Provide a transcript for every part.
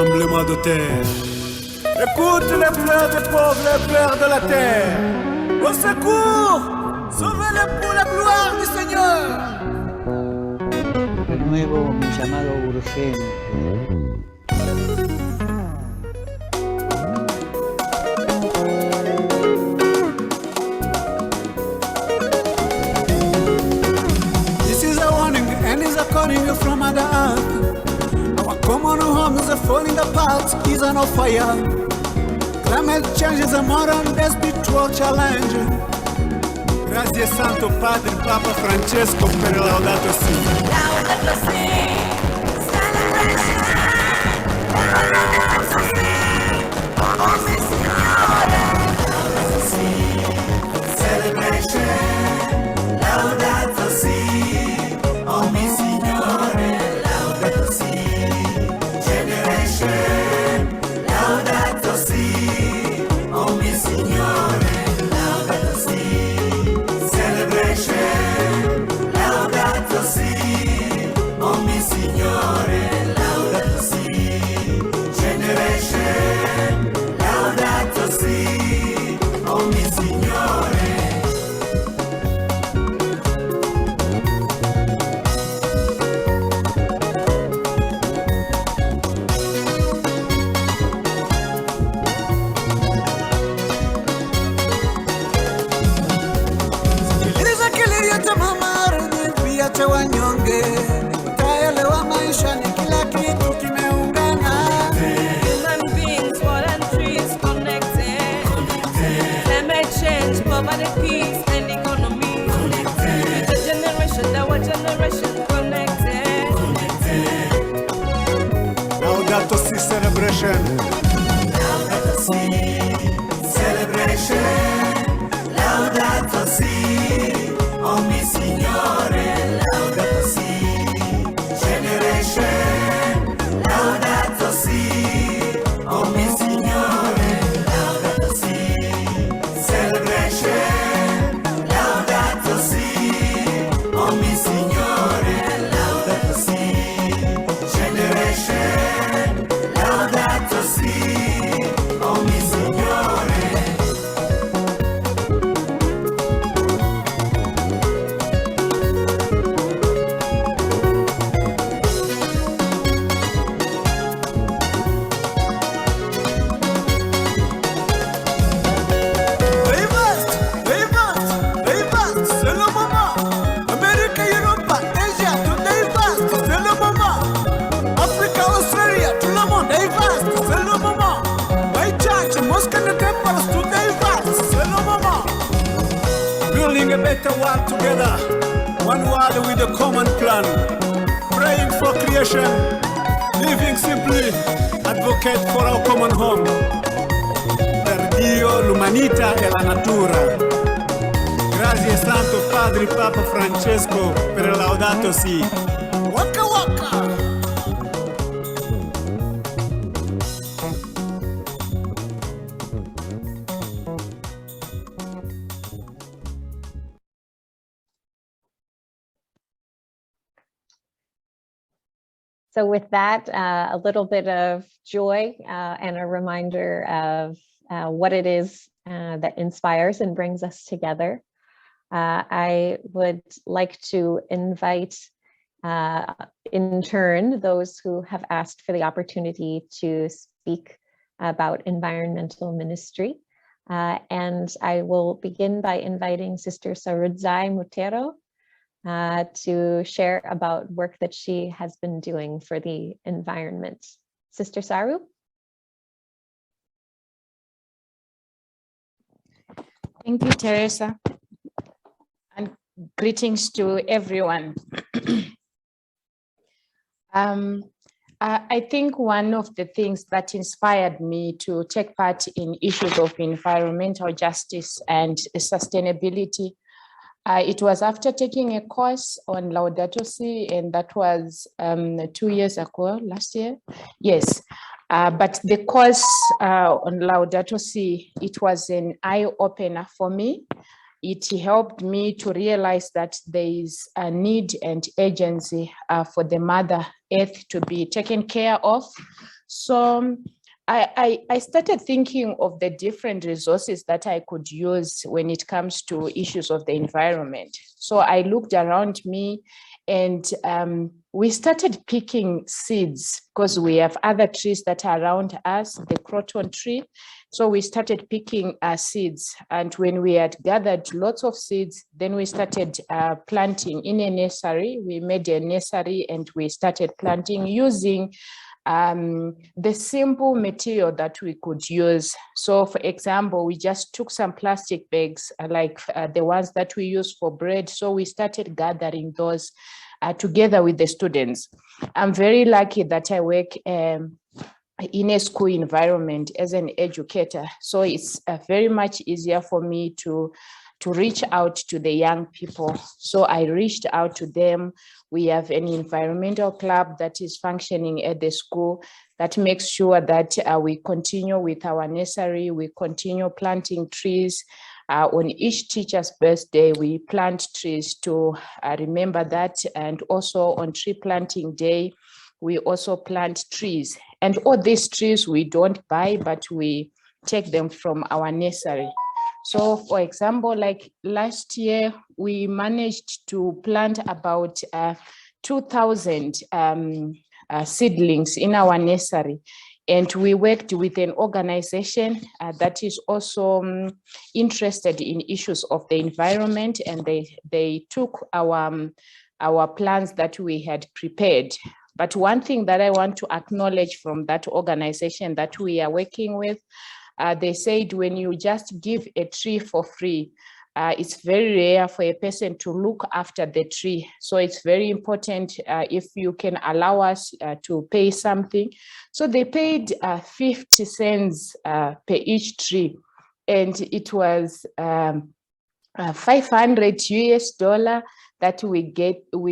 tremblement de terre. Écoute les pleurs des pauvres, les pleurs de la terre. Au secours, sauvez-les pour la gloire du Seigneur. Renuevo mi llamado urgente. Calling from the earth. Our common home is falling apart, is on fire. Climate change is a modern day spiritual challenge. Grazie Santo Padre Papa Francesco per Laudato Si. Laudato Si, celebration. Laudato Si, oh mi Signore. Laudato Si, celebration. Laudato Si, oh mi Signore. Laudato Si, oh mi Signore, laudato Si, celebration, laudato Si, oh mi Signore, laudato Si, generation, laudato Si, oh mi Signore. Wanyonge utaelewa maisha ni kila kitu kimeungana. Human beings, water and trees connected. Climate change, poverty, peace and economy. The generation, our generation connected. Laudato Si celebration. Laudato Si celebration. Laudato Si, oh mi Signore. Laudato Si, generation, laudato Si, oh mi Signore, laudato Si, celebration, laudato Si, oh mi Signore, laudato Si, generation, laudato Si, oh mi Signore. Building a better world together, one world with a common plan, praying for creation, living simply, advocate for our common home, per Dio, l'umanità e la natura. Grazie Santo Padre Papa Francesco per Laudato Si. Waka waka! So with that, a little bit of joy and a reminder of what it is that inspires and brings us together. I would like to invite in turn those who have asked for the opportunity to speak about environmental ministry. And I will begin by inviting Sister Sarudzai Mutero to share about work that she has been doing for the environment. Sister Saru? Thank you, Teresa, and greetings to everyone. I think one of the things that inspired me to take part in issues of environmental justice and sustainability, it was after taking a course on Laudato Si, and that was 2 years ago, last year. Yes, but the course on Laudato Si, it was an eye-opener for me. It helped me to realize that there is a need and urgency for the Mother Earth to be taken care of. So I started thinking of the different resources that I could use when it comes to issues of the environment. So I looked around me, and we started picking seeds because we have other trees that are around us, the croton tree. So we started picking seeds. And when we had gathered lots of seeds, then we started planting in a nursery. We made a nursery and we started planting using the simple material that we could use. So for example, we just took some plastic bags like the ones that we use for bread. So we started gathering those together with the students. I'm very lucky that I work in a school environment as an educator. So it's very much easier for me to reach out to the young people. So I reached out to them. We have an environmental club that is functioning at the school that makes sure that we continue with our nursery, we continue planting trees. On each teacher's birthday, we plant trees to remember that. And also on tree planting day, we also plant trees. And all these trees we don't buy, but we take them from our nursery. So for example, like last year, we managed to plant about 2,000 seedlings in our nursery. And we worked with an organization that is also interested in issues of the environment, and they took our plans that we had prepared. But one thing that I want to acknowledge from that organization that we are working with, they said when you just give a tree for free, it's very rare for a person to look after the tree. So it's very important if you can allow us to pay something. So they paid 50 cents per each tree. And it was 500 US dollar that we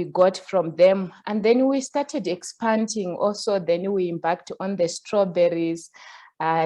got from them. And then we started expanding also. Then we embarked on the strawberries,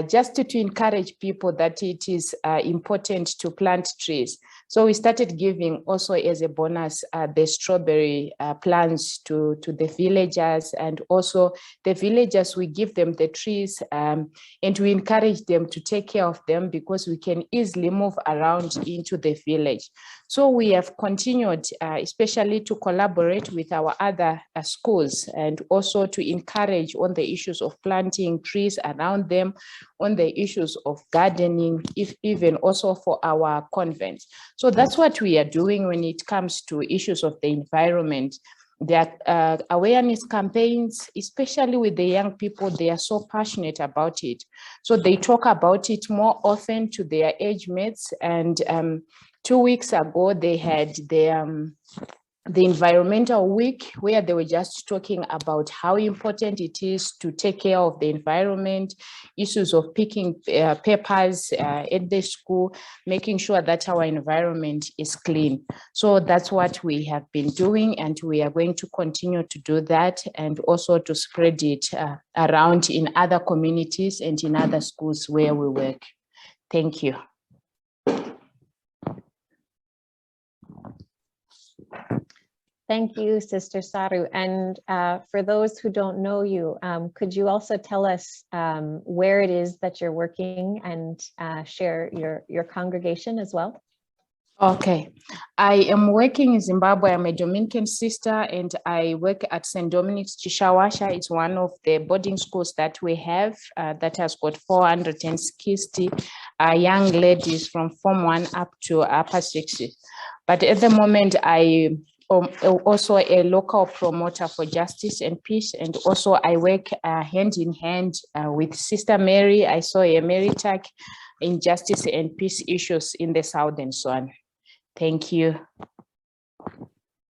just to encourage people that it is important to plant trees. So we started giving also as a bonus the strawberry plants to the villagers, and also the villagers, we give them the trees and we encourage them to take care of them because we can easily move around into the village. So we have continued, especially to collaborate with our other schools, and also to encourage on the issues of planting trees around them, on the issues of gardening, even also for our convents. So that's what we are doing when it comes to issues of the environment. There are awareness campaigns, especially with the young people. They are so passionate about it. So they talk about it more often to their age mates. And 2 weeks ago, they had the environmental week, where they were just talking about how important it is to take care of the environment, issues of picking papers at the school, making sure that our environment is clean. So that's what we have been doing, and we are going to continue to do that, and also to spread it around in other communities and in other schools where we work. Thank you. Thank you, Sister Saru. And for those who don't know you, could you also tell us where it is that you're working, and share your congregation as well? Okay, I am working in Zimbabwe. I'm a Dominican sister, and I work at St. Dominic's Chishawasha. It's one of the boarding schools that we have that has got 460 young ladies from Form 1 up to Upper 60. But at the moment, I also a local promoter for justice and peace, and also I work hand in hand with Sister Mary. I saw a Mary Tech in justice and peace issues in the Southern Zone. Thank you.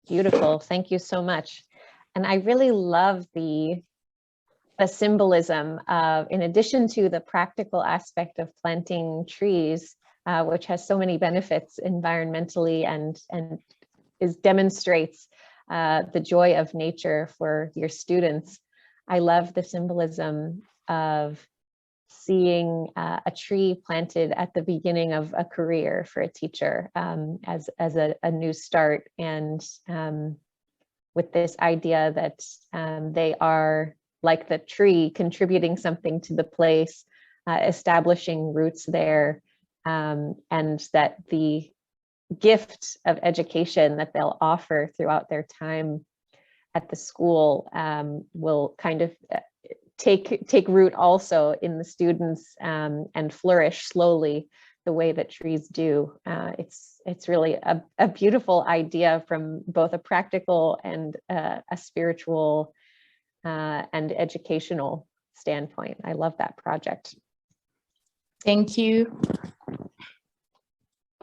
Beautiful. Thank you so much. And I really love the symbolism of, in addition to the practical aspect of planting trees, which has so many benefits environmentally and demonstrates the joy of nature for your students. I love the symbolism of seeing a tree planted at the beginning of a career for a teacher as a new start, and with this idea that they are like the tree, contributing something to the place, establishing roots there, and that the gift of education that they'll offer throughout their time at the school will kind of take root also in the students and flourish slowly the way that trees do. It's really a beautiful idea from both a practical and a spiritual and educational standpoint. I love that project. Thank you.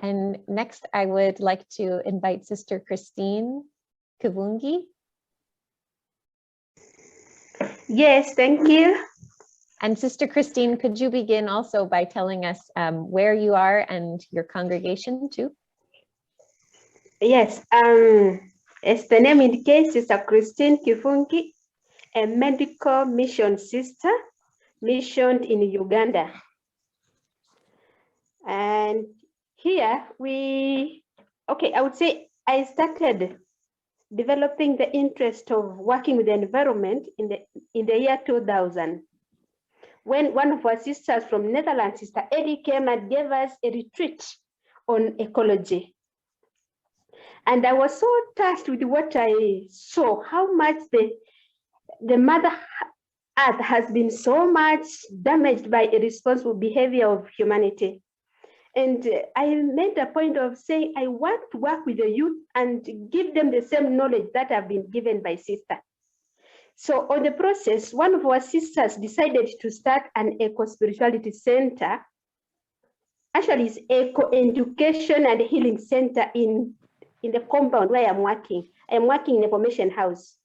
And next, I would like to invite Sister Christine Kivungi. Yes, thank you. And Sister Christine, could you begin also by telling us where you are and your congregation too? Yes, as the name indicates, Sister Christine Kivungi, a medical mission sister, missioned in Uganda. And here I would say I started developing the interest of working with the environment in the year 2000, when one of our sisters from Netherlands, Sister Eddie, came and gave us a retreat on ecology. And I was so touched with what I saw, how much the Mother Earth has been so much damaged by irresponsible behavior of humanity. And I made a point of saying, I want to work with the youth and give them the same knowledge that I've been given by sister. So on the process, one of our sisters decided to start an eco-spirituality center. Actually, it's eco-education and healing center in the compound where I'm working. I'm working in a information house.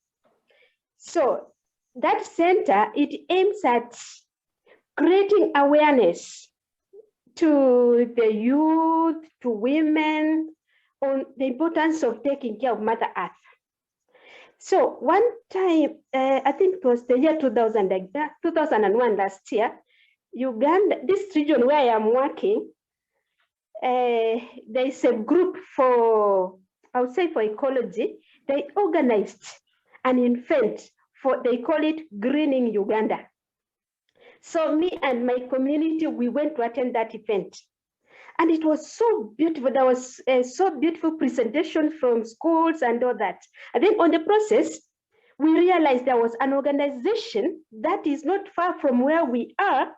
So that center, it aims at creating awareness to the youth, to women, on the importance of taking care of Mother Earth. So one time, I think it was the year 2001, last year, Uganda, this region where I am working, there is a group for, I would say for ecology, they organized an event they call it Greening Uganda. So me and my community, we went to attend that event. And it was so beautiful. There was a so beautiful presentation from schools and all that. And then on the process, we realized there was an organization that is not far from where we are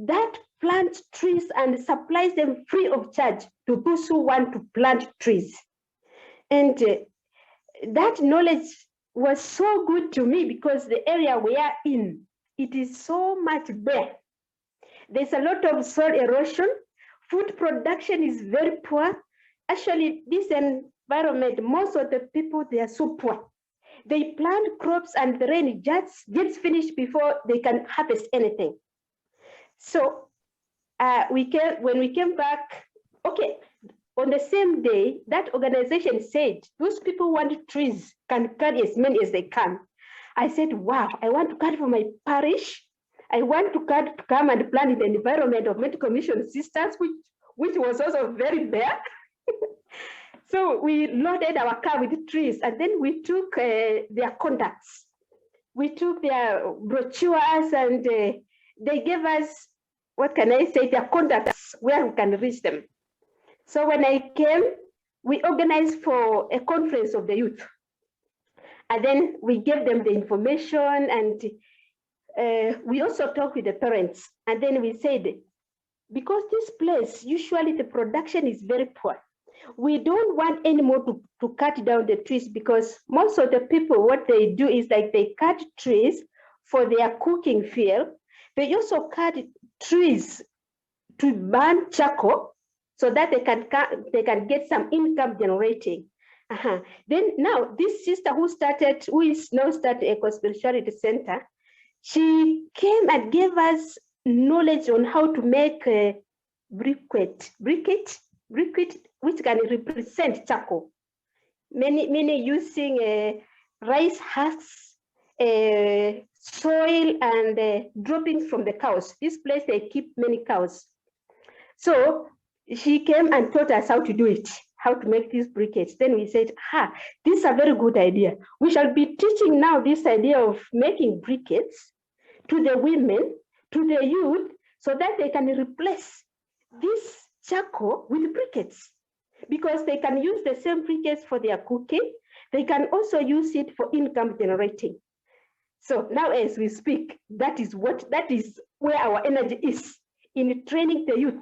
that plants trees and supplies them free of charge to those who want to plant trees. And that knowledge was so good to me because the area we are in, it is so much bare. There's a lot of soil erosion. Food production is very poor. Actually, this environment, most of the people, they are so poor. They plant crops and the rain just gets finished before they can harvest anything. So when we came back, okay, on the same day, that organization said, those people who want trees can cut as many as they can. I said, wow, I want to cut for my parish. I want to come and plant in the environment of medical mission sisters, which was also very bare. So we loaded our car with trees, and then we took their contacts. We took their brochures, and they gave us, what can I say, their contacts where we can reach them. So when I came, we organized for a conference of the youth. And then we gave them the information, and we also talked with the parents. And then we said, because this place, usually the production is very poor, we don't want anymore to cut down the trees, because most of the people, what they do is like they cut trees for their cooking fuel. They also cut trees to burn charcoal so that they can get some income generating. Then now this sister who is now started Eco Spirituality Center, she came and gave us knowledge on how to make a briquette, which can represent charcoal. Many using rice husks, soil, and droppings from the cows. This place, they keep many cows. So she came and taught us how to do it. how to make these briquettes. Then we said, this is a very good idea. We shall be teaching now this idea of making briquettes to the women, to the youth, so that they can replace this charcoal with briquettes, because they can use the same briquettes for their cooking. They can also use it for income generating. So now as we speak, that is where our energy is, in training the youth,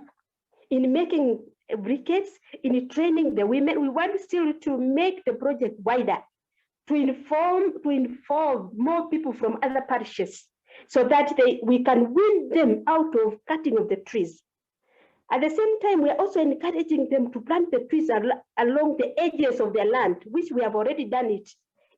in making briquettes, in training the women. We want still to make the project wider, to involve more people from other parishes, so that we can win them out of cutting of the trees. At the same time, we are also encouraging them to plant the trees along the edges of their land, which we have already done it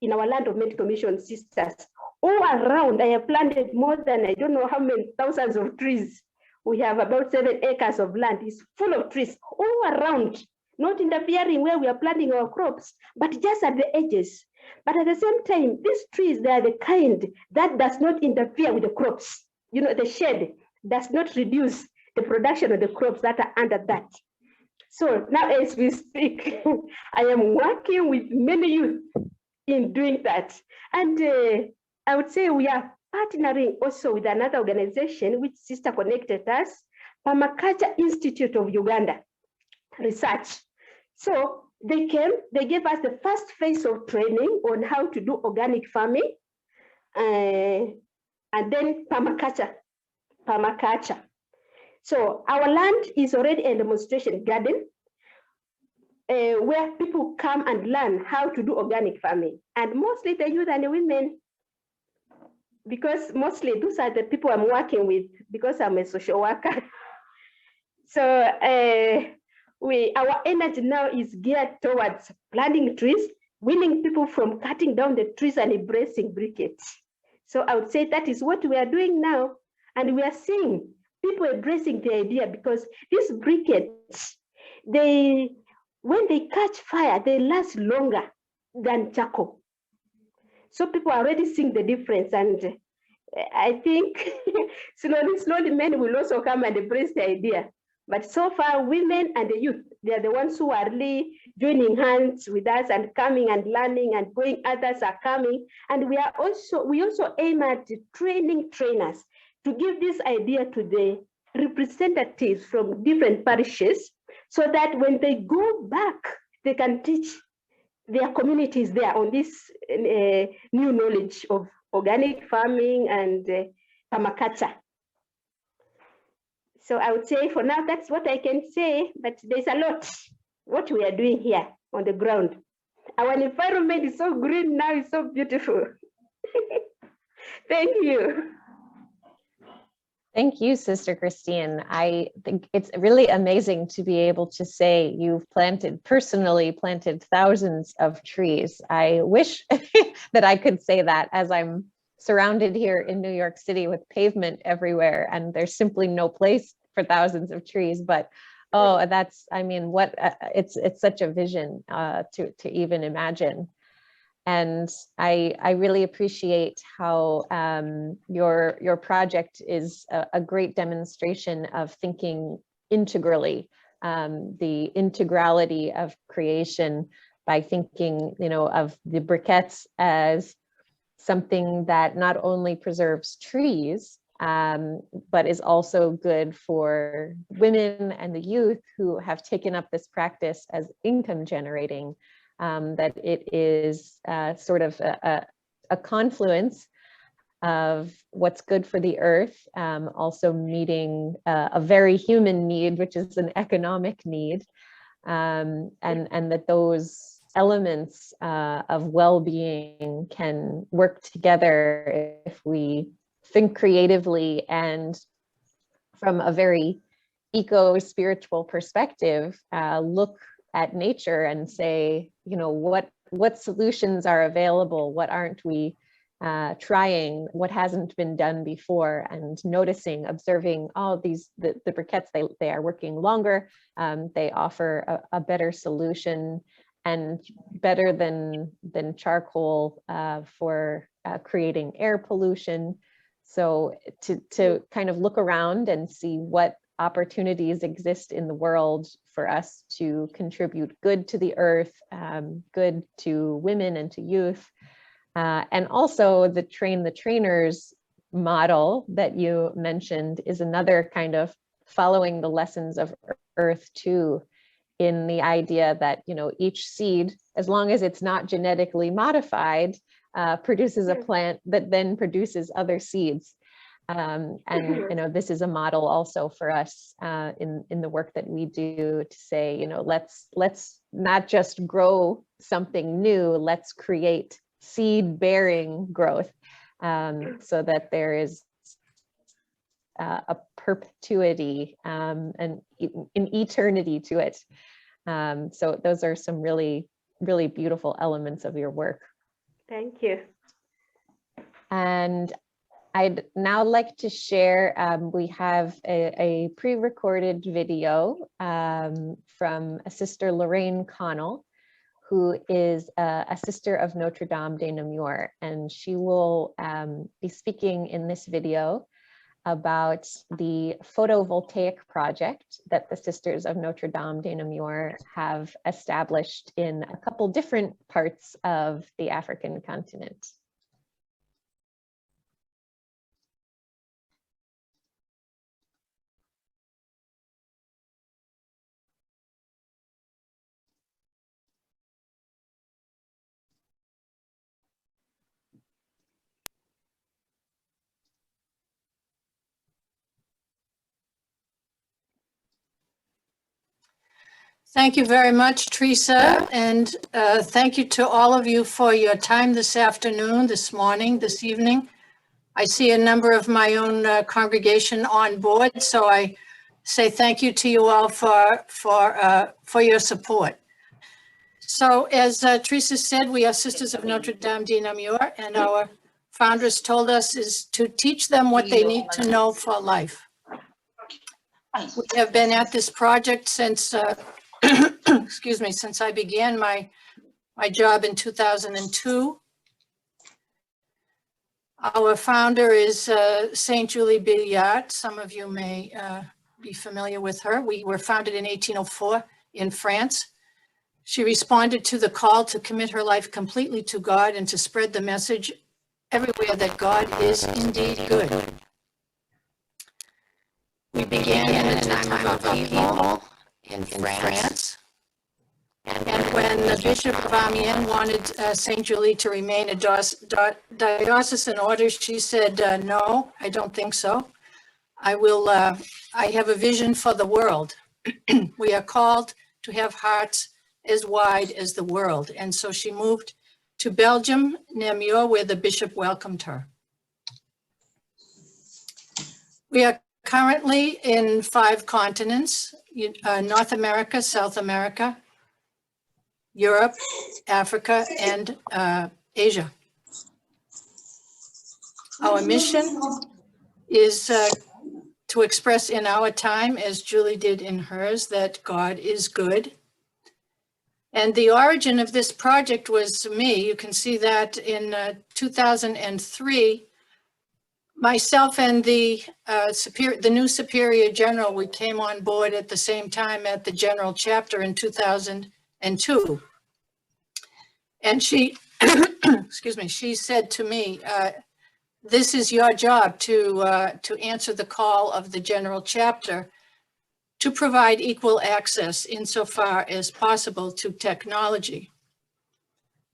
in our Land of Medical Mission sisters. All around, I have planted more than, I don't know how many thousands of trees. We have about 7 acres of land. It's full of trees all around, not interfering where we are planting our crops, but just at the edges. But at the same time, these trees, they are the kind that does not interfere with the crops. You know, the shade does not reduce the production of the crops that are under that. So now as we speak, I am working with many youth in doing that. And I would say we are partnering also with another organization which sister connected us, Permaculture Institute of Uganda Research. So they came, they gave us the first phase of training on how to do organic farming, and then permaculture. So our land is already a demonstration garden where people come and learn how to do organic farming, and mostly the youth and the women, because mostly those are the people I'm working with, because I'm a social worker. So our energy now is geared towards planting trees, winning people from cutting down the trees and embracing briquettes. So I would say that is what we are doing now, and we are seeing people embracing the idea, because these briquettes, when they catch fire, they last longer than charcoal. So people are already seeing the difference, and I think slowly men will also come and embrace the idea. But so far, women and the youth, they are the ones who are really joining hands with us and coming and learning and going. Others are coming, and we also aim at training trainers to give this idea to the representatives from different parishes, so that when they go back, they can teach their communities there on this new knowledge of organic farming and permaculture. So I would say for now, that's what I can say, but there's a lot what we are doing here on the ground. Our environment is so green now, it's so beautiful. Thank you. Thank you, Sister Christine. I think it's really amazing to be able to say you've personally planted thousands of trees. I wish that I could say that, as I'm surrounded here in New York City with pavement everywhere, and there's simply no place for thousands of trees. But oh, that's, I mean, it's such a vision to even imagine. And I really appreciate how your project is a great demonstration of thinking integrally, the integrality of creation, by thinking, of the briquettes as something that not only preserves trees, but is also good for women and the youth who have taken up this practice as income generating. That it is sort of a confluence of what's good for the earth, also meeting a very human need, which is an economic need, and that those elements of well-being can work together if we think creatively and from a very eco-spiritual perspective, look at nature and say, what solutions are available? What aren't we trying? What hasn't been done before? And noticing, observing, the briquettes, they are working longer. They offer a better solution, and better than charcoal for creating air pollution. So to kind of look around and see what opportunities exist in the world for us to contribute good to the earth, good to women and to youth. And also the train the trainers model that you mentioned is another kind of following the lessons of earth too, in the idea that, you know, each seed, as long as it's not genetically modified, produces a plant that then produces other seeds. And you know, this is a model also for us in the work that we do, to say, you know, let's not just grow something new, let's create seed bearing growth, so that there is a perpetuity and an eternity to it. So those are some really, really beautiful elements of your work. Thank you. And I'd now like to share, we have a pre-recorded video from a Sister Lorraine Connell, who is a sister of Notre Dame de Namur, and she will be speaking in this video about the photovoltaic project that the Sisters of Notre Dame de Namur have established in a couple different parts of the African continent. Thank you very much, Teresa, and thank you to all of you for your time this afternoon, this morning, this evening. I see a number of my own congregation on board, so I say thank you to you all for your support. So as Teresa said, we are Sisters of Notre Dame de Namur, and our founders told us is to teach them what they need to know for life. We have been at this project since excuse me, since I began my job in 2002. Our founder is Saint Julie Billiard. Some of you may be familiar with her. We were founded in 1804 in France. She responded to the call to commit her life completely to God and to spread the message everywhere that God is indeed good. We began in a time of upheaval in France. And when the Bishop of Amiens wanted St. Julie to remain a diocesan order, she said, no, I don't think so. I have a vision for the world. We are called to have hearts as wide as the world. And so she moved to Belgium, Namur, where the bishop welcomed her. We are currently in 5 continents, North America, South America, Europe, Africa, and Asia. Our mission is to express in our time, as Julie did in hers, that God is good. And the origin of this project was me. You can see that in 2003, myself and the new Superior General, we came on board at the same time at the General Chapter in 2002. And she, excuse me, she said to me, this is your job to answer the call of the General Chapter to provide equal access insofar as possible to technology.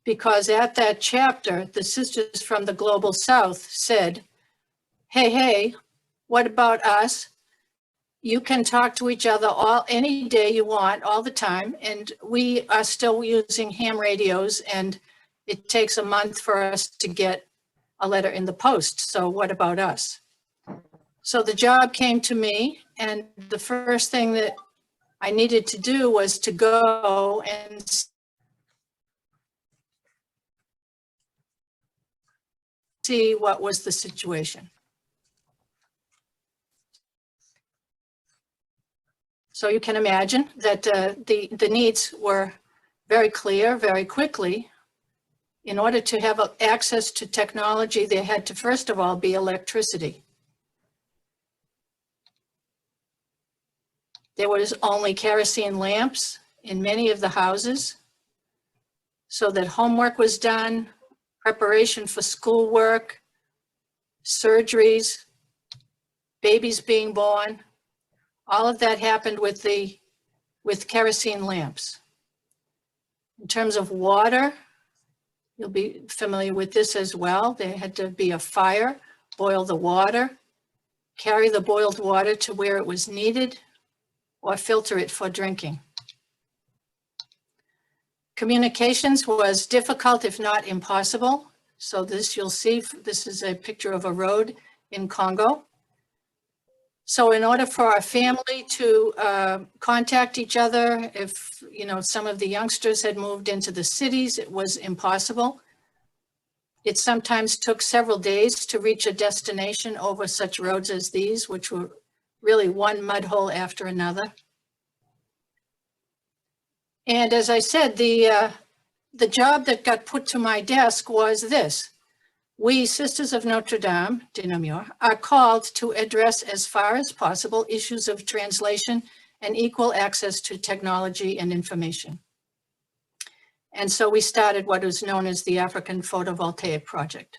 Because at that chapter, the sisters from the Global South said, hey, what about us? You can talk to each other any day you want, all the time, and we are still using ham radios, and it takes a month for us to get a letter in the post. So what about us? So the job came to me, and the first thing that I needed to do was to go and see what was the situation. So you can imagine that the needs were very clear, very quickly. In order to have access to technology, there had to first of all be electricity. There was only kerosene lamps in many of the houses, so that homework was done, preparation for schoolwork, surgeries, babies being born. All of that happened with kerosene lamps. In terms of water, you'll be familiar with this as well. There had to be a fire, boil the water, carry the boiled water to where it was needed, or filter it for drinking. Communications was difficult, if not impossible. So this you'll see, this is a picture of a road in Congo. So in order for our family to contact each other, if some of the youngsters had moved into the cities, it was impossible. It sometimes took several days to reach a destination over such roads as these, which were really one mud hole after another. And as I said, the job that got put to my desk was this. We, Sisters of Notre Dame de Namur, are called to address as far as possible issues of translation and equal access to technology and information. And so we started what is known as the African Photovoltaic Project.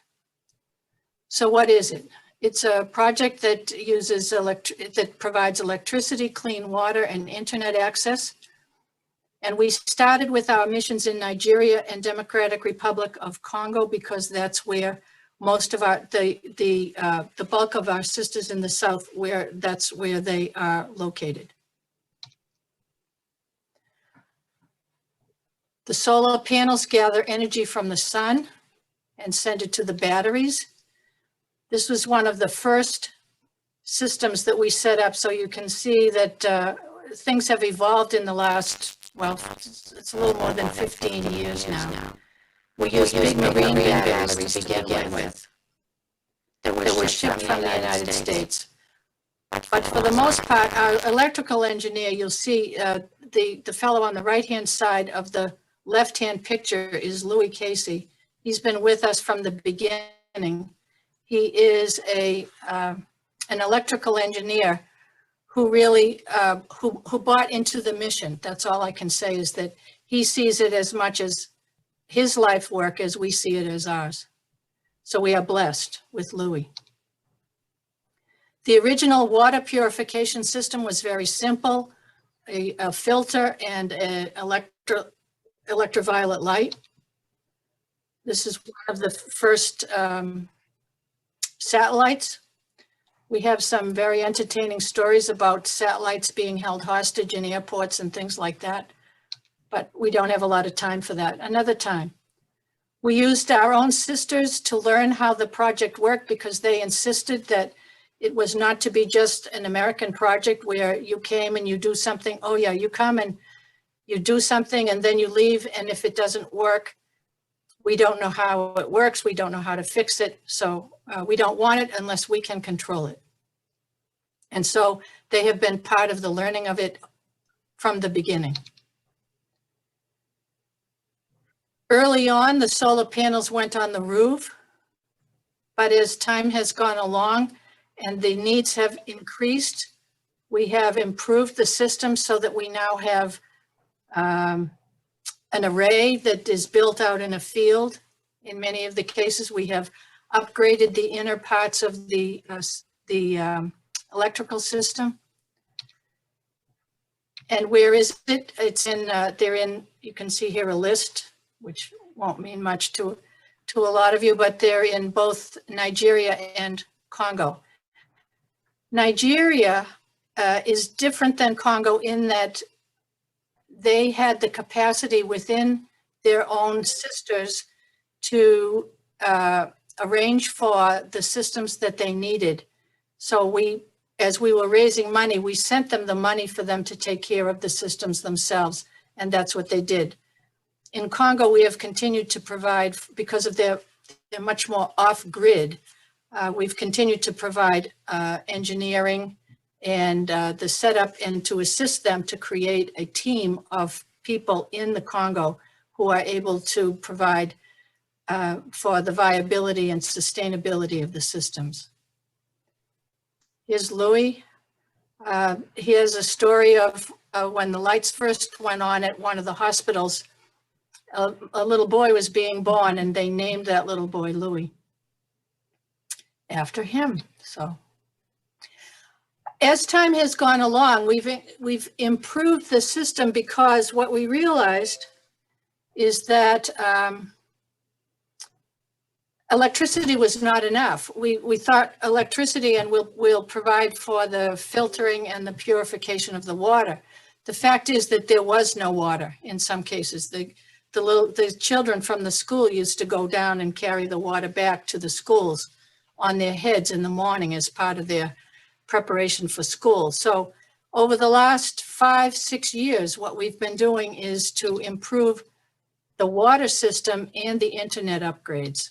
So what is it? It's a project that uses that provides electricity, clean water, and internet access. And we started with our missions in Nigeria and Democratic Republic of Congo because that's where most of the bulk of our sisters in the South, that's where they are located. The solar panels gather energy from the sun and send it to the batteries. This was one of the first systems that we set up, so you can see that things have evolved in the last, well, it's a little more than 15 years now. We used big marine batteries to begin with. They were shipped from the United States. But for the most part, our electrical engineer, you'll see the fellow on the right-hand side of the left-hand picture is Louis Casey. He's been with us from the beginning. He is an electrical engineer who really, who bought into the mission. That's all I can say, is that he sees it as much as his life work as we see it as ours. So we are blessed with Louis. The original water purification system was very simple, a filter and an electroviolet light. This is one of the first satellites. We have some very entertaining stories about satellites being held hostage in airports and things like that, but we don't have a lot of time for that. Another time. We used our own sisters to learn how the project worked because they insisted that it was not to be just an American project where you came and you do something. Oh yeah, you come and you do something and then you leave, and if it doesn't work, we don't know how it works, we don't know how to fix it, so we don't want it unless we can control it. And so they have been part of the learning of it from the beginning. Early on, the solar panels went on the roof, but as time has gone along and the needs have increased, we have improved the system so that we now have an array that is built out in a field. In many of the cases, we have upgraded the inner parts of the electrical system. And where is it? It's in, they're in, you can see here a list, which won't mean much to a lot of you, but they're in both Nigeria and Congo. Nigeria is different than Congo in that they had the capacity within their own sisters to arrange for the systems that they needed. So as we were raising money, we sent them the money for them to take care of the systems themselves, and that's what they did. In Congo, we have continued to provide, because of they're much more off-grid, we've continued to provide engineering and the setup, and to assist them to create a team of people in the Congo who are able to provide for the viability and sustainability of the systems. Here's Louis. He has a story of when the lights first went on at one of the hospitals, a little boy was being born and they named that little boy Louis after him. So as time has gone along, we've improved the system, because what we realized is that electricity was not enough. We thought electricity and we'll provide for the filtering and the purification of the water. The fact is that there was no water in some cases. The children from the school used to go down and carry the water back to the schools on their heads in the morning as part of their preparation for school. So over the last 5-6 years, what we've been doing is to improve the water system and the internet upgrades.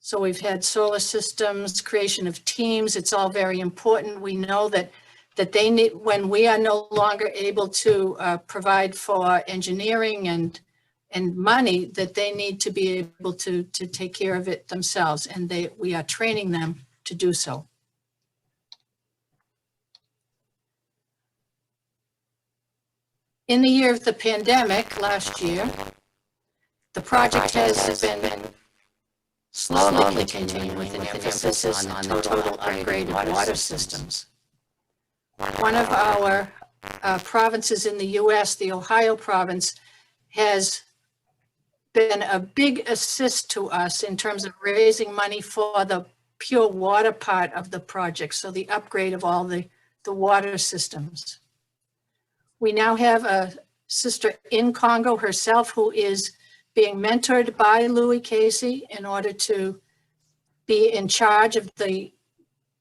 So we've had solar systems, creation of teams. It's all very important. We know that they need, when we are no longer able to provide for engineering and money, that they need to be able to take care of it themselves, and we are training them to do so. In the year of the pandemic last year, the project has been slowly continuing with an emphasis on the total upgrade of water systems. One of our provinces in the US, the Ohio province, has been a big assist to us in terms of raising money for the pure water part of the project, so the upgrade of all the water systems. We now have a sister in Congo herself who is being mentored by Louis Casey in order to be in charge of the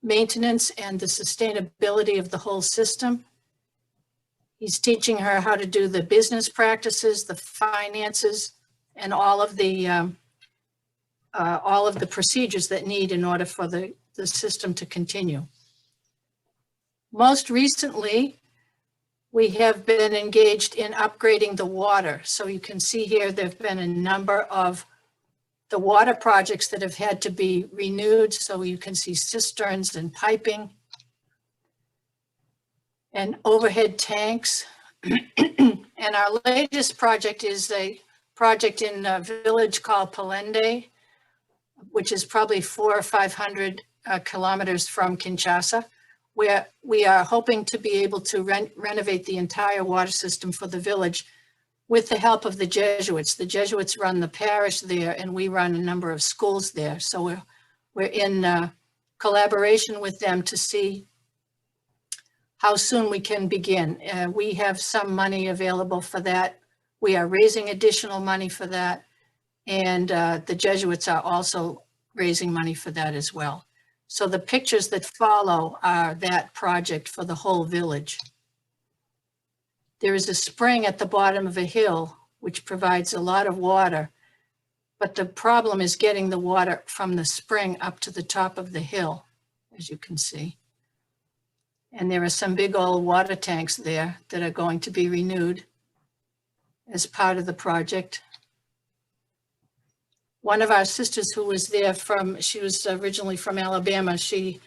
maintenance and the sustainability of the whole system. He's teaching her how to do the business practices, the finances, and all of the procedures that need in order for the system to continue. Most recently, we have been engaged in upgrading the water. So you can see here, there've been a number of the water projects that have had to be renewed. So you can see cisterns and piping and overhead tanks. And our latest project is a project in a village called Palende, which is probably 400 or 500 kilometers from Kinshasa, where we are hoping to be able to renovate the entire water system for the village with the help of the Jesuits. The Jesuits run the parish there, and we run a number of schools there. So we're in collaboration with them to see how soon we can begin. We have some money available for that. We are raising additional money for that. And the Jesuits are also raising money for that as well. So the pictures that follow are that project for the whole village. There is a spring at the bottom of a hill, which provides a lot of water, but the problem is getting the water from the spring up to the top of the hill, as you can see. And there are some big old water tanks there that are going to be renewed as part of the project. One of our sisters who was there she was originally from Alabama, she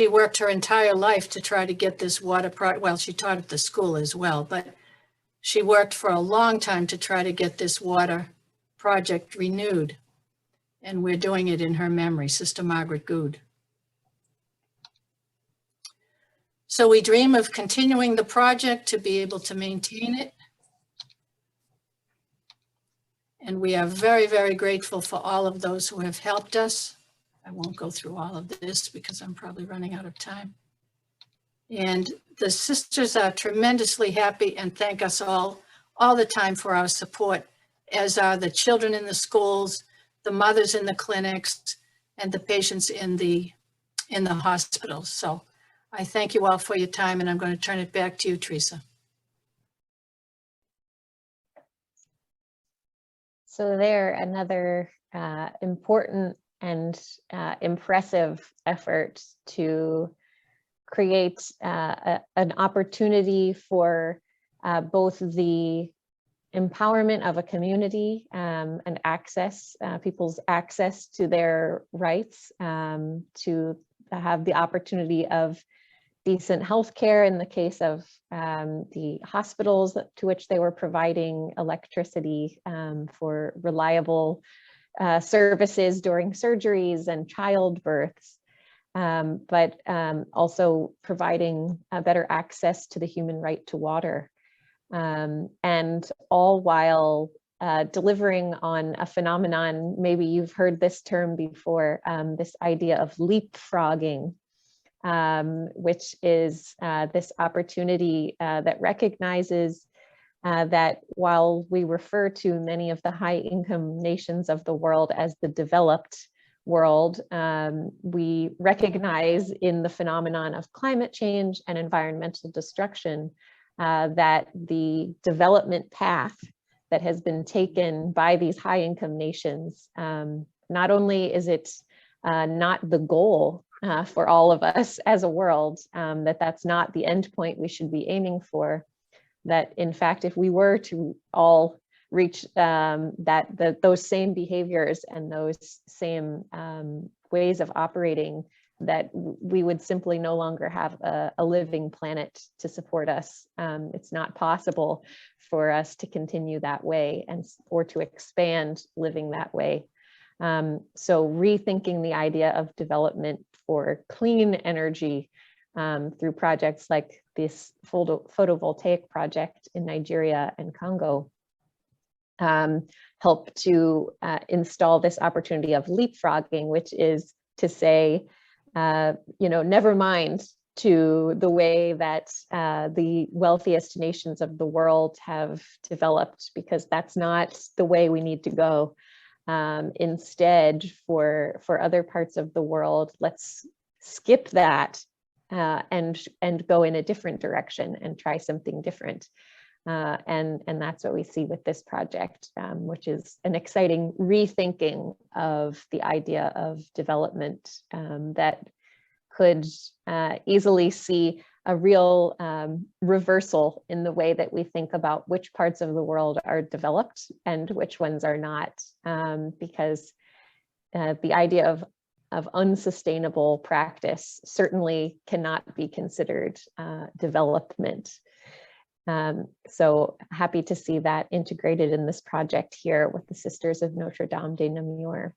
worked her entire life to try to get this water project. Well, she taught at the school as well, but she worked for a long time to try to get this water project renewed. And we're doing it in her memory, Sister Margaret Good. So we dream of continuing the project to be able to maintain it. And we are very, very grateful for all of those who have helped us. I won't go through all of this because I'm probably running out of time. And the sisters are tremendously happy and thank us all the time for our support, as are the children in the schools, the mothers in the clinics, and the patients in the hospitals. So I thank you all for your time, and I'm going to turn it back to you, Teresa. So there, another important and impressive effort to create an opportunity for both the empowerment of a community and access, people's access to their rights, to have the opportunity of decent health care in the case of the hospitals to which they were providing electricity for reliable services during surgeries and childbirths, but also providing better access to the human right to water. And all while delivering on a phenomenon, maybe you've heard this term before, this idea of leapfrogging, which is this opportunity that recognizes that while we refer to many of the high income nations of the world as the developed world, we recognize in the phenomenon of climate change and environmental destruction that the development path that has been taken by these high income nations, not only is it not the goal for all of us as a world, that's not the end point we should be aiming for, that in fact, if we were to all reach those same behaviors and those same ways of operating, that we would simply no longer have a living planet to support us. It's not possible for us to continue that way or to expand living that way. So rethinking the idea of development for clean energy through projects like this photovoltaic project in Nigeria and Congo help to install this opportunity of leapfrogging, which is to say, never mind to the way that the wealthiest nations of the world have developed, because that's not the way we need to go. Instead, for other parts of the world, let's skip that and go in a different direction and try something different. And that's what we see with this project, which is an exciting rethinking of the idea of development that could easily see a real reversal in the way that we think about which parts of the world are developed and which ones are not, because the idea of unsustainable practice certainly cannot be considered development. So happy to see that integrated in this project here with the Sisters of Notre Dame de Namur.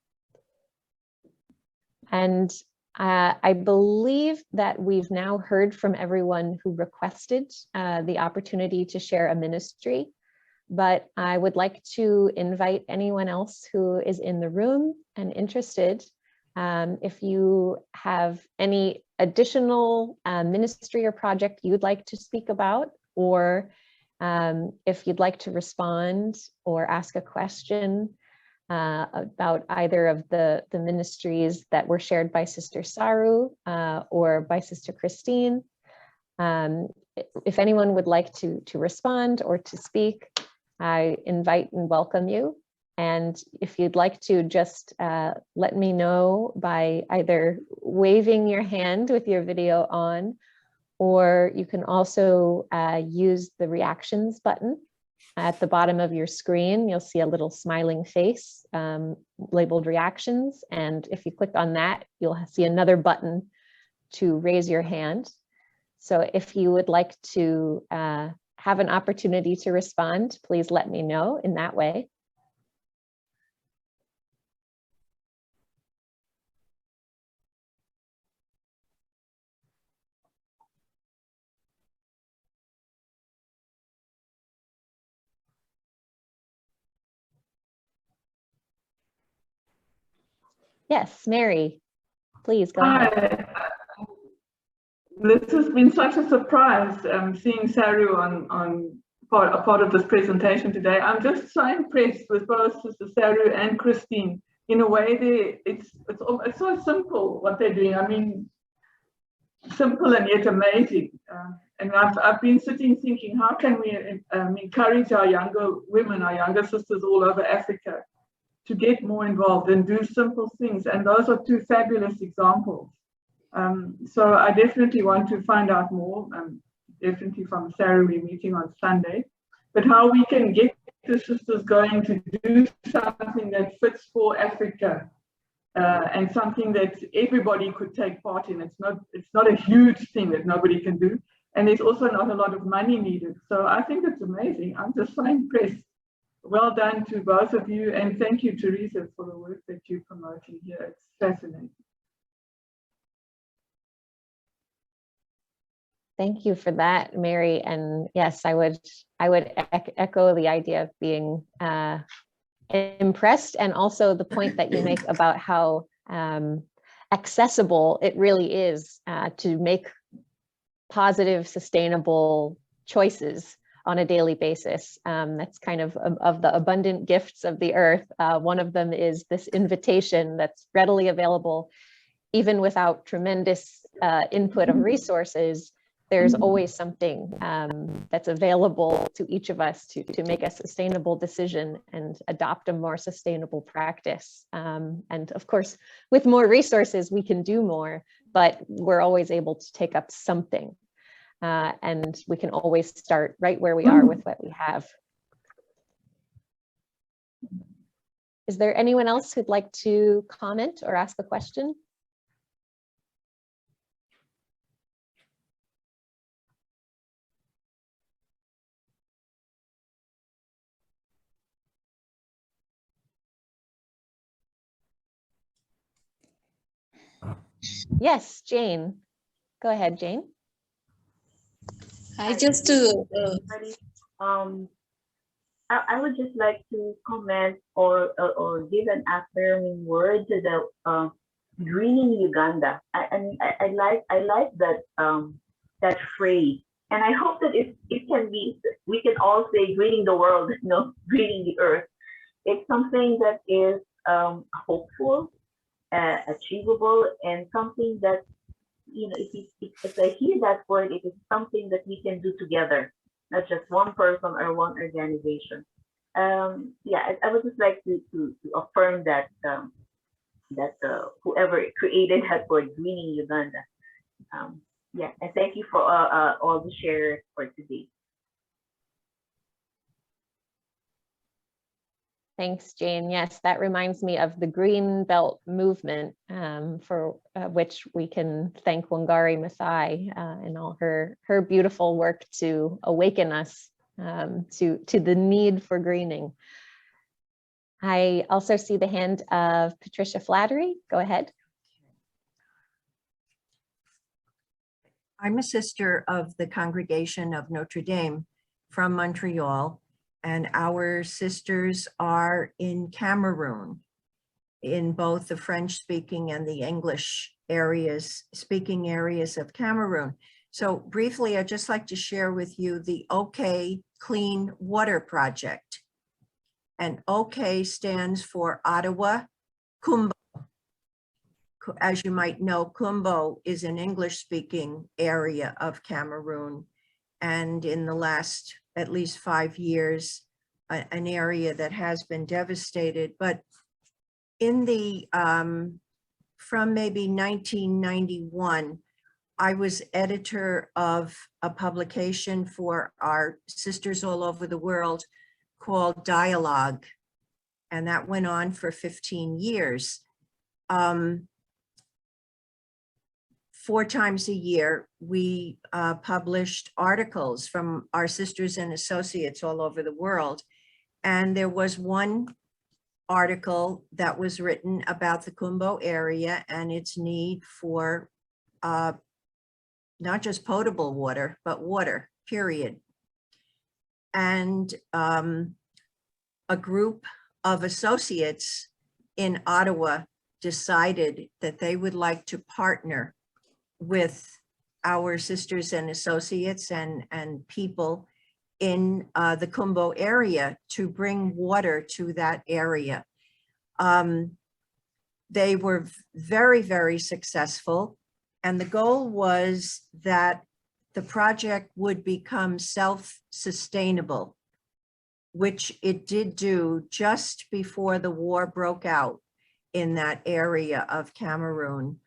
And I believe that we've now heard from everyone who requested the opportunity to share a ministry, but I would like to invite anyone else who is in the room and interested, if you have any additional ministry or project you'd like to speak about, or if you'd like to respond or ask a question about either of the ministries that were shared by Sister Saru or by Sister Christine. If anyone would like to respond or to speak, I invite and welcome you. And if you'd like to just let me know by either waving your hand with your video on, or you can also use the reactions button. At the bottom of your screen, you'll see a little smiling face labeled reactions. And if you click on that, you'll see another button to raise your hand. So if you would like to have an opportunity to respond, please let me know in that way. Yes, Mary, please go ahead. This has been such a surprise, seeing Saru on a part of this presentation today. I'm just so impressed with both Sister Saru and Christine. In a way, it's so simple what they're doing. I mean, simple and yet amazing. And I've been sitting thinking, how can we encourage our younger women, our younger sisters all over Africa, to get more involved and do simple things. And those are two fabulous examples. So I definitely want to find out more, definitely from Sarah, we're meeting on Sunday, but how we can get the sisters going to do something that fits for Africa and something that everybody could take part in. It's not a huge thing that nobody can do. And there's also not a lot of money needed. So I think it's amazing. I'm just so impressed. Well done to both of you. And thank you, Teresa, for the work that you're promoting here. It's fascinating. Thank you for that, Mary. And yes, I would echo the idea of being impressed, and also the point that you make about how accessible it really is to make positive, sustainable choices on a daily basis. That's kind of the abundant gifts of the earth. One of them is this invitation that's readily available, even without tremendous input of resources. There's always something that's available to each of us to make a sustainable decision and adopt a more sustainable practice. And of course, with more resources, we can do more, but we're always able to take up something. And we can always start right where we are with what we have. Is there anyone else who'd like to comment or ask a question? Yes, Jane. Go ahead, Jane. I would just like to comment or give an affirming word to the greening Uganda. I like that that phrase, and I hope that it can be, we can all say greening the world, greening the earth. It's something that is hopeful, achievable, and something that, if I hear that word, it is something that we can do together, not just one person or one organization. Yeah, I would just like to affirm that whoever created that word, greening Uganda. Yeah, and thank you for all the shares for today. Thanks, Jane. Yes, that reminds me of the Green Belt movement, for which we can thank Wangari Maathai and all her beautiful work to awaken us to the need for greening. I also see the hand of Patricia Flattery. Go ahead. I'm a sister of the Congregation of Notre Dame from Montreal, and our sisters are in Cameroon, in both the French-speaking and the English speaking areas of Cameroon. So briefly, I'd just like to share with you the OK Clean Water Project. And OK stands for Ottawa Kumbo. As you might know, Kumbo is an English-speaking area of Cameroon, and in the last at least 5 years, an area that has been devastated. But in the, from maybe 1991, I was editor of a publication for our sisters all over the world called Dialogue, and that went on for 15 years. 4 times a year, we published articles from our sisters and associates all over the world. And there was one article that was written about the Kumbo area and its need for not just potable water, but water, period. And a group of associates in Ottawa decided that they would like to partner with our sisters and associates and people in the Kumbo area to bring water to that area. They were very, very successful. And the goal was that the project would become self-sustainable, which it did do just before the war broke out in that area of Cameroon.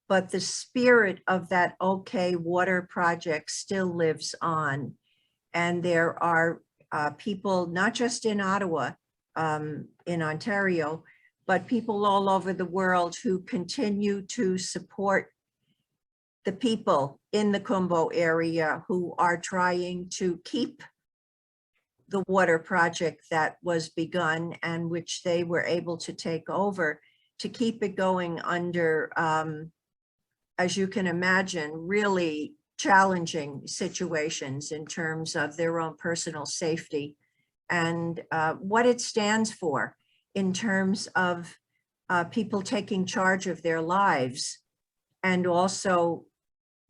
But the spirit of that OK Water Project still lives on. And there are people, not just in Ottawa, in Ontario, but people all over the world who continue to support the people in the Kumbo area who are trying to keep the water project that was begun and which they were able to take over, to keep it going under, as you can imagine, really challenging situations in terms of their own personal safety and what it stands for in terms of people taking charge of their lives and also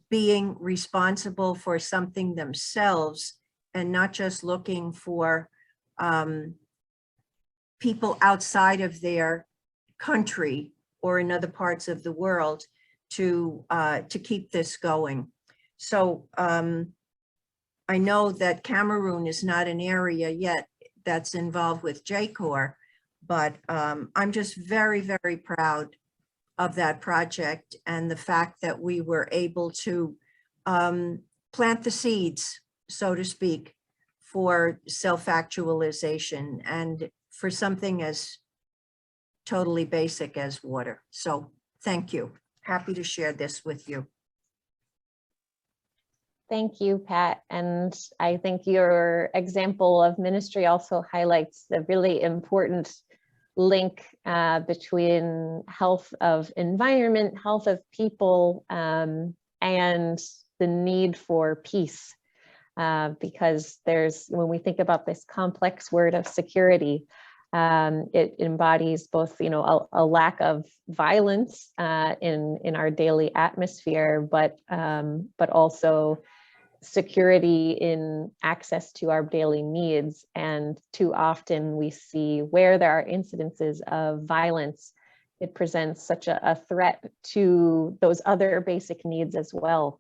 being responsible for something themselves and not just looking for people outside of their country or in other parts of the world to keep this going. So I know that Cameroon is not an area yet that's involved with JCoR, but I'm just very, very proud of that project and the fact that we were able to plant the seeds, so to speak, for self-actualization and for something as totally basic as water. So thank you. Happy to share this with you. Thank you, Pat. And I think your example of ministry also highlights the really important link between health of environment, health of people, and the need for peace. Because when we think about this complex word of security, it embodies both, a lack of violence in our daily atmosphere, but also security in access to our daily needs. And too often we see where there are incidences of violence, it presents such a threat to those other basic needs as well,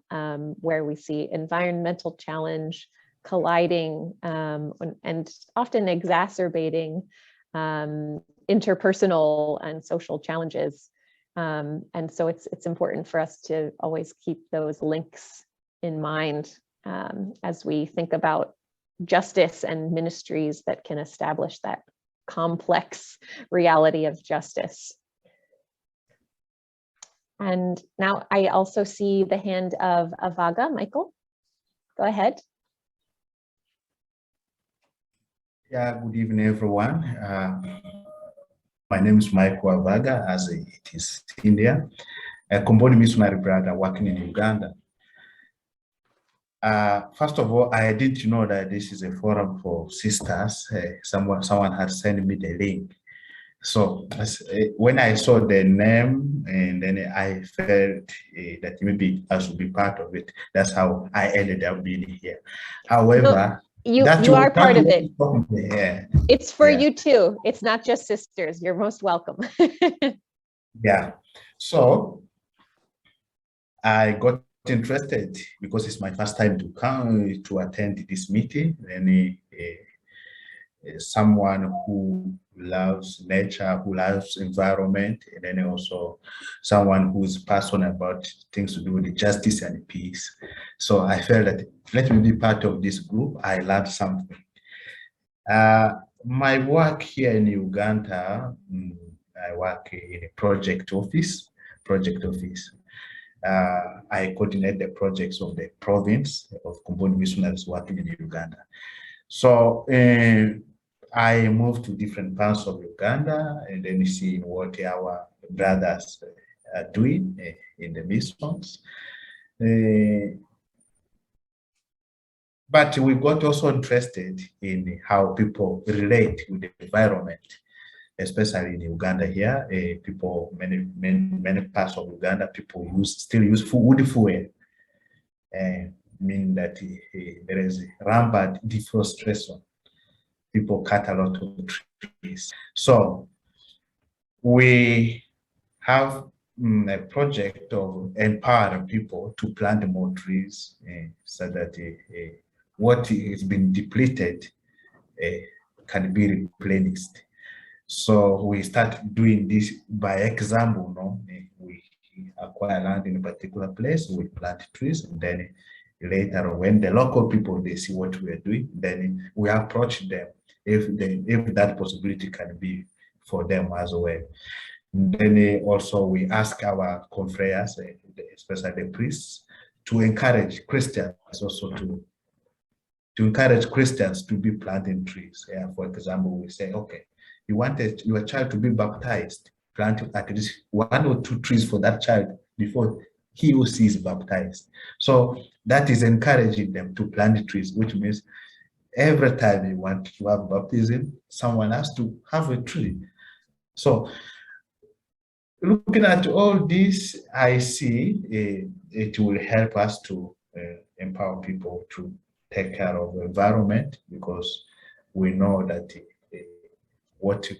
where we see environmental challenge colliding and often exacerbating interpersonal and social challenges. And so it's important for us to always keep those links in mind as we think about justice and ministries that can establish that complex reality of justice. And now I also see the hand of Avaga. Michael, go ahead. Yeah, good evening, everyone. My name is Michael Avaga, as it is India, a combined missionary brother working in Uganda. First of all, I didn't know that this is a forum for sisters. Someone had sent me the link. So when I saw the name, and then I felt that maybe I should be part of it. That's how I ended up being here. However, you are part of it. It's for you too. It's not just sisters. You're most welcome. Yeah. So I got interested because it's my first time to come to attend this meeting. And someone who loves nature, who loves environment, and then also someone who is passionate about things to do with justice and peace. So I felt that let me be part of this group. I learned something. My work here in Uganda, I work in a project office. I coordinate the projects of the province of Combined Missionaries working in Uganda. So I moved to different parts of Uganda and then see what our brothers are doing in the missions. But we got also interested in how people relate with the environment, especially in Uganda here. People, many parts of Uganda, people still use wood fuel. Meaning that there is rampant deforestation. People cut a lot of trees. So we have a project of empowering people to plant more trees so that what has been depleted can be replenished. So we start doing this by example. We acquire land in a particular place, we plant trees, and then later on, when the local people, they see what we are doing, then we approach them if that possibility can be for them as well. Then also we ask our confreres, especially the priests, to encourage Christians also to encourage Christians to be planting trees. Yeah, for example, we say, okay, you want your child to be baptized, plant at least 1 or 2 trees for that child before he or she is baptized. So that is encouraging them to plant trees, which means every time you want to have baptism, someone has to have a tree. So looking at all this, I see it will help us to empower people to take care of the environment, because we know that what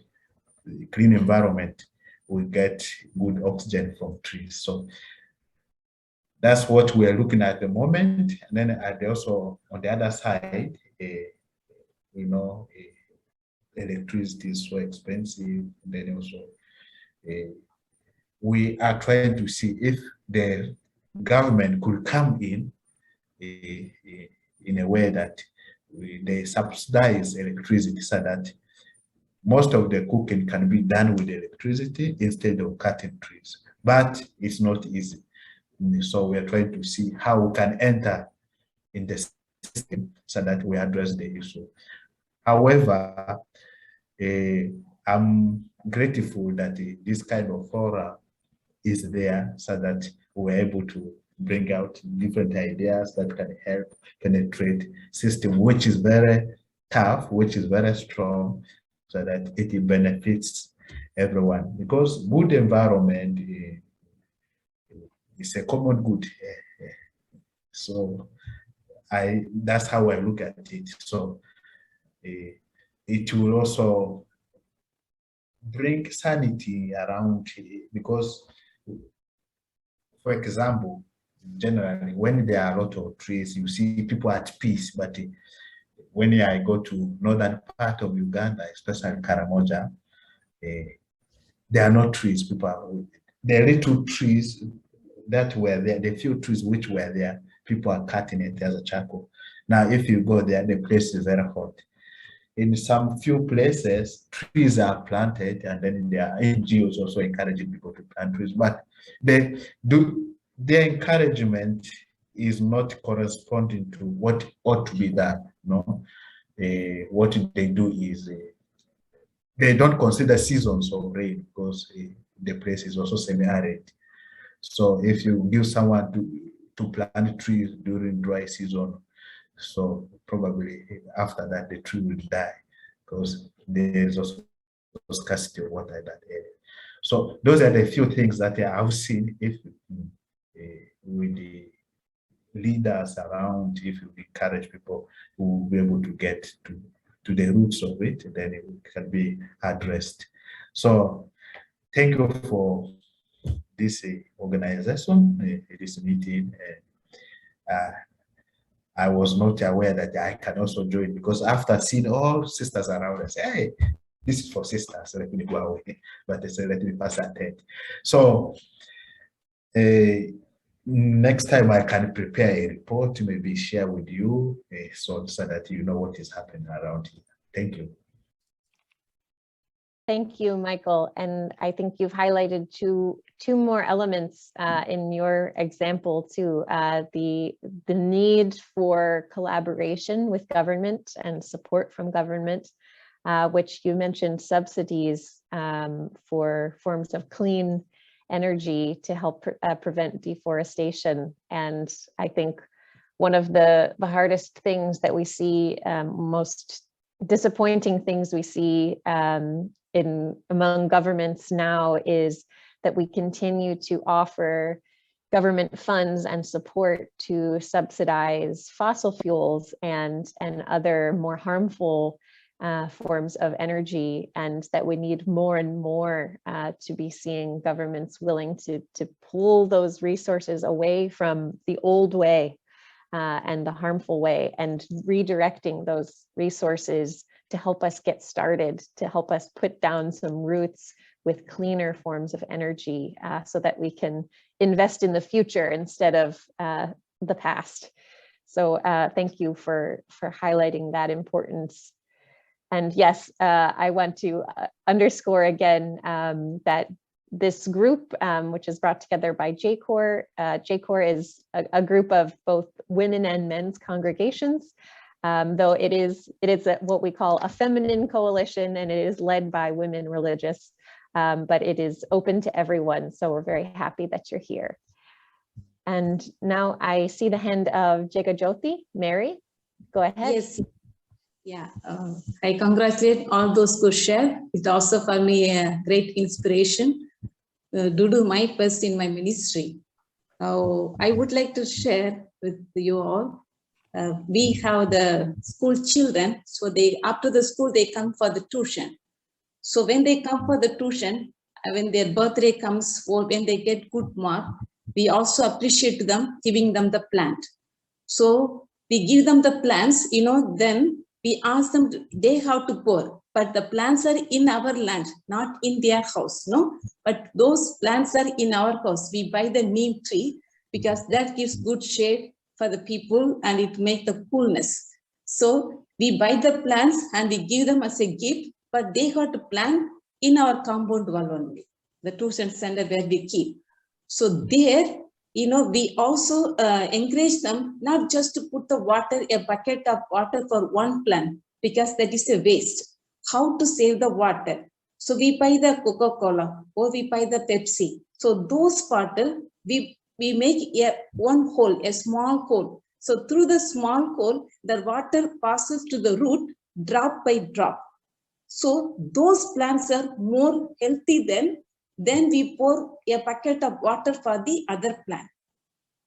clean environment will get good oxygen from trees. So that's what we are looking at the moment. And then also on the other side, electricity is so expensive. And then also we are trying to see if the government could come in a way that they subsidize electricity, so that most of the cooking can be done with electricity instead of cutting trees. But it's not easy. So we are trying to see how we can enter in the system so that we address the issue. However, I'm grateful that this kind of forum is there, so that we're able to bring out different ideas that can help penetrate system, which is very tough, which is very strong, so that it benefits everyone. Because good environment is a common good. So that's how I look at it. So it will also bring sanity around, because, for example, generally when there are a lot of trees, you see people at peace. But when I go to northern part of Uganda, especially Karamoja, there are no trees. The little trees that were there, the few trees which were there, people are cutting it as a charcoal. Now, if you go there, the place is very hot. In some few places, trees are planted, and then there are NGOs also encouraging people to plant trees. But their encouragement is not corresponding to what ought to be done. No, what they do is they don't consider seasons of rain, because the place is also semi-arid. So if you give someone to plant trees during dry season, so probably after that the tree will die, because there is also scarcity of water in that area. So those are the few things that I've seen. If with the leaders around, if you encourage people, who will be able to get to the roots of it, then it can be addressed. So thank you for this organization, this meeting. I was not aware that I can also join, because after seeing all sisters around, I say, hey, this is for sisters, so let me go away. But they say, let me pass attend. So next time I can prepare a report to maybe share with you, so that you know what is happening around here. Thank you. Thank you, Michael. And I think you've highlighted two more elements in your example too. The need for collaboration with government and support from government, which you mentioned subsidies for forms of clean energy to help prevent deforestation. And I think one of the hardest things that we see, most disappointing things we see among governments now, is that we continue to offer government funds and support to subsidize fossil fuels and other more harmful forms of energy, and that we need more and more to be seeing governments willing to pull those resources away from the old way and the harmful way, and redirecting those resources to help us get started, to help us put down some roots with cleaner forms of energy, so that we can invest in the future instead of the past. So thank you for highlighting that importance. And yes, I want to underscore again that this group, which is brought together by JCoR, JCoR is a group of both women and men's congregations, though it is what we call a feminine coalition, and it is led by women religious, but it is open to everyone. So we're very happy that you're here. And now I see the hand of Jegajyoti. Mary, go ahead. Yes. Yeah, I congratulate all those who share. It's also for me a great inspiration to do my best in my ministry. I would like to share with you all. We have the school children, so after the school they come for the tuition. So when they come for the tuition, when their birthday comes, or when they get good mark, we also appreciate them, giving them the plant. So we give them the plants, then we ask them, they have to pour, but the plants are in our land, not in their house, no? But those plants are in our house. We buy the neem tree because that gives good shade for the people and it makes the coolness. So we buy the plants and we give them as a gift, but they have to plant in our compound wall only, the tuition center where we keep. So there, we also encourage them not just to put the water, a bucket of water for one plant, because that is a waste. How to save the water? So we buy the Coca-Cola or we buy the Pepsi. So those bottles, we make one hole, a small hole. So through the small hole, the water passes to the root drop by drop. So those plants are more healthy then we pour a bucket of water for the other plant.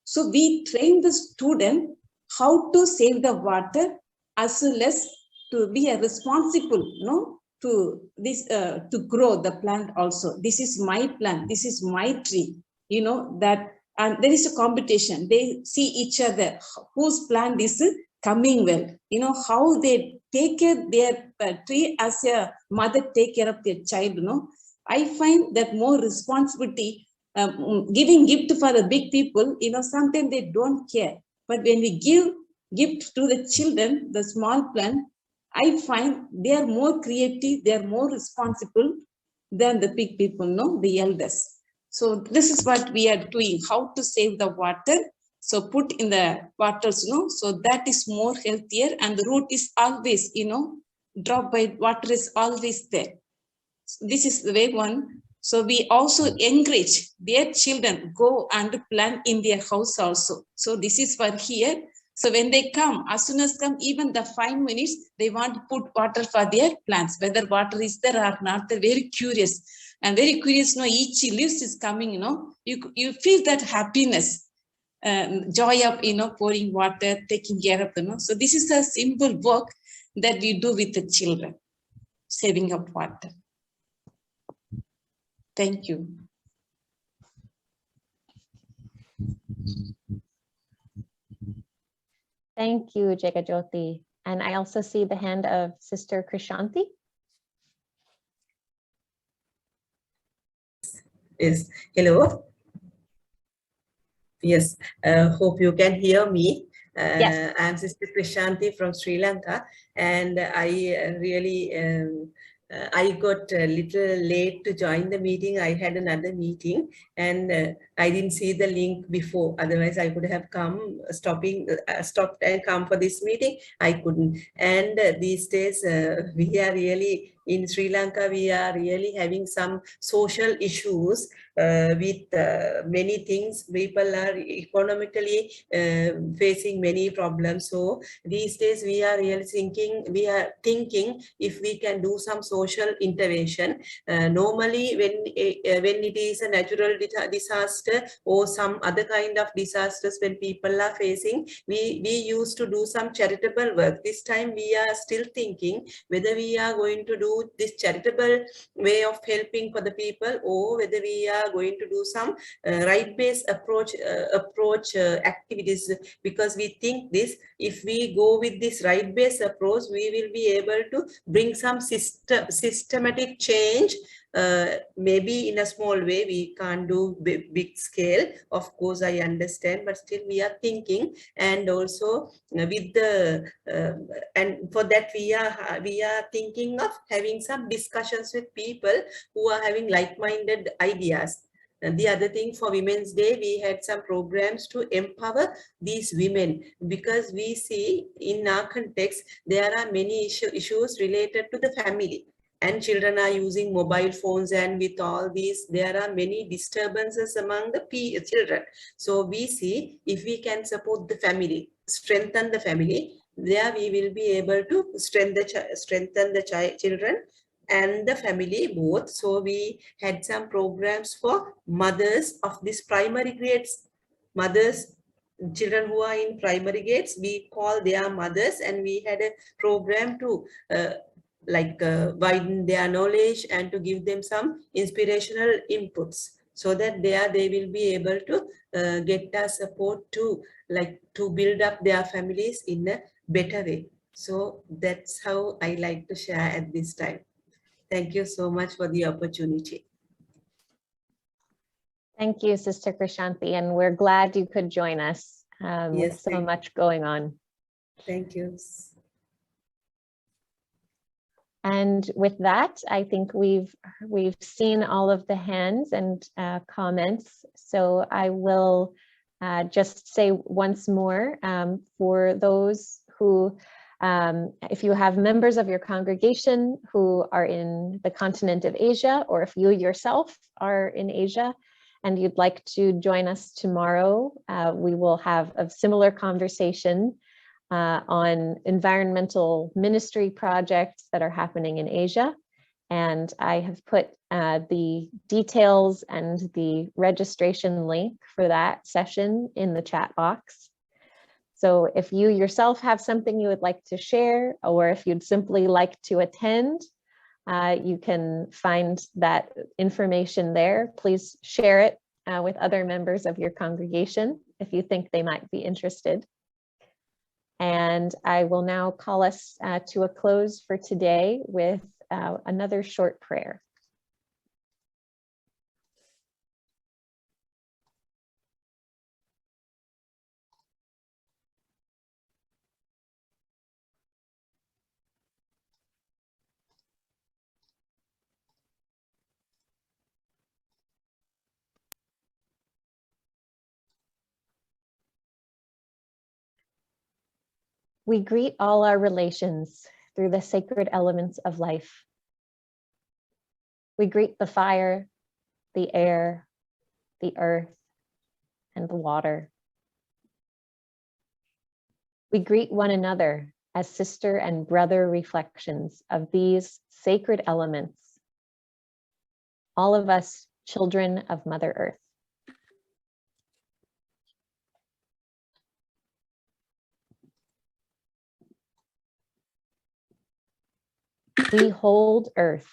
So we train the student how to save the water as well as to be a responsible, to grow the plant also. This is my plant, this is my tree, that, and there is a competition. They see each other, whose plant is coming well, how they take care of their tree as a mother take care of their child, I find that more responsibility, giving gift for the big people, sometimes they don't care. But when we give gift to the children, the small plant, I find they are more creative, they are more responsible than the big people, the elders. So this is what we are doing, how to save the water. So put in the waters, so that is more healthier, and the root is always, drop by water is always there. This is the way one. So we also encourage their children go and plant in their house also. So this is for here. So when they come, as soon as come, even the 5 minutes, they want to put water for their plants, whether water is there or not. They're very curious and very curious. Each leaves is coming, you feel that happiness, joy of, pouring water, taking care of them. So this is a simple work that we do with the children, saving of water. Thank you. Thank you, Jegajyoti. And I also see the hand of Sister Krishanti. Yes, hello. Yes, hope you can hear me. Yes. I'm Sister Krishanti from Sri Lanka, and I really I got a little late to join the meeting. I had another meeting and I didn't see the link before. Otherwise, I could have come, stopped and come for this meeting. I couldn't. And these days, we are really in Sri Lanka, we are really having some social issues with many things. People are economically facing many problems. So these days we are really thinking if we can do some social intervention. Normally when it is a natural disaster or some other kind of disasters when people are facing, we used to do some charitable work. This time we are still thinking whether we are going to do this charitable way of helping for the people, or whether we are going to do some right-based approach activities, because we think this, if we go with this right-based approach, we will be able to bring some systematic change maybe in a small way, we can't do big scale. Of course, I understand, but still we are thinking, and also with the, and for that we are thinking of having some discussions with people who are having like-minded ideas. And the other thing, for Women's Day, we had some programs to empower these women, because we see in our context, there are many issues related to the family, and children are using mobile phones, and with all these, there are many disturbances among the children. So we see if we can support the family, strengthen the family, there we will be able to strengthen the children and the family both. So we had some programs for mothers of this primary grades, mothers, children who are in primary grades, we call their mothers, and we had a program to widen their knowledge and to give them some inspirational inputs, so that they will be able to get our support to build up their families in a better way. So that's how I like to share at this time. Thank you so much for the opportunity. Thank you, Sister Krishanti, and we're glad you could join us with so much going on. Thank you. And with that, I think we've seen all of the hands and comments. So I will just say once more, for those who, if you have members of your congregation who are in the continent of Asia, or if you yourself are in Asia and you'd like to join us tomorrow, we will have a similar conversation on environmental ministry projects that are happening in Asia. And I have put the details and the registration link for that session in the chat box. So if you yourself have something you would like to share, or if you'd simply like to attend, you can find that information there. Please share it with other members of your congregation if you think they might be interested. And I will now call us to a close for today with another short prayer. We greet all our relations through the sacred elements of life. We greet the fire, the air, the earth, and the water. We greet one another as sister and brother reflections of these sacred elements, all of us children of Mother Earth. We hold Earth.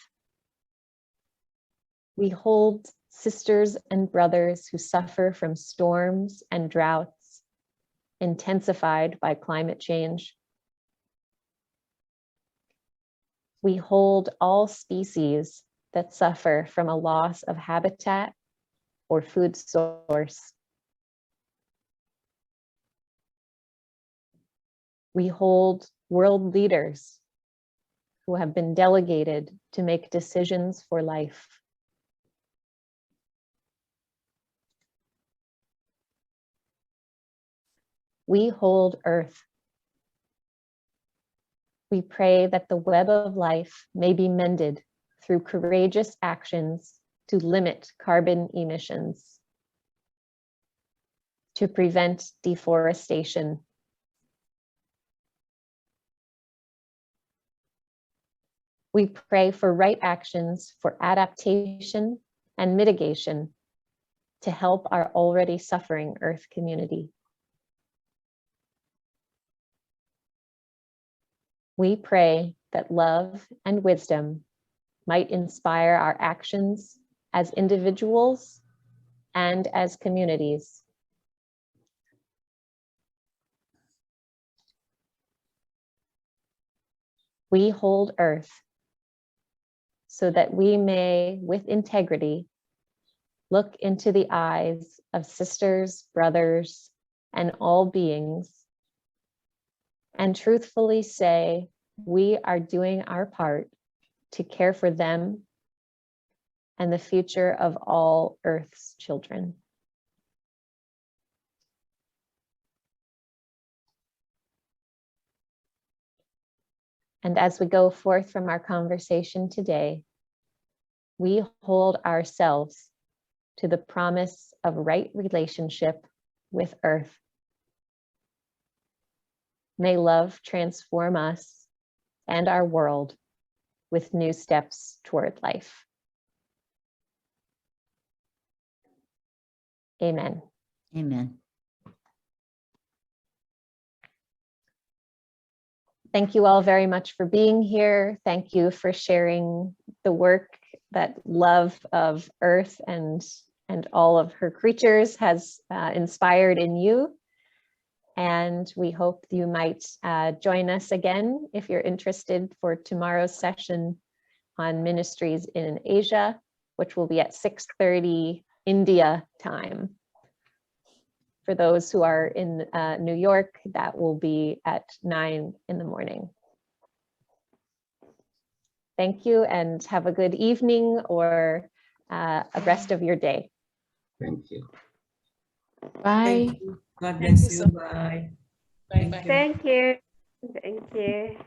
We hold sisters and brothers who suffer from storms and droughts, intensified by climate change. We hold all species that suffer from a loss of habitat or food source. We hold world leaders who have been delegated to make decisions for life. We hold Earth. We pray that the web of life may be mended through courageous actions to limit carbon emissions, to prevent deforestation, we pray for right actions for adaptation and mitigation to help our already suffering Earth community. We pray that love and wisdom might inspire our actions as individuals and as communities. We hold Earth, so that we may, with integrity, look into the eyes of sisters, brothers, and all beings, and truthfully say, we are doing our part to care for them and the future of all Earth's children. And as we go forth from our conversation today, we hold ourselves to the promise of right relationship with Earth. May love transform us and our world with new steps toward life. Amen. Amen. Thank you all very much for being here. Thank you for sharing the work that love of Earth and all of her creatures has inspired in you. And we hope you might join us again if you're interested for tomorrow's session on Ministries in Asia, which will be at 6:30 India time. For those who are in New York, that will be at 9 in the morning. Thank you and have a good evening or a rest of your day. Thank you. Bye. God bless you. Bye. Bye. Thank you. Thank you.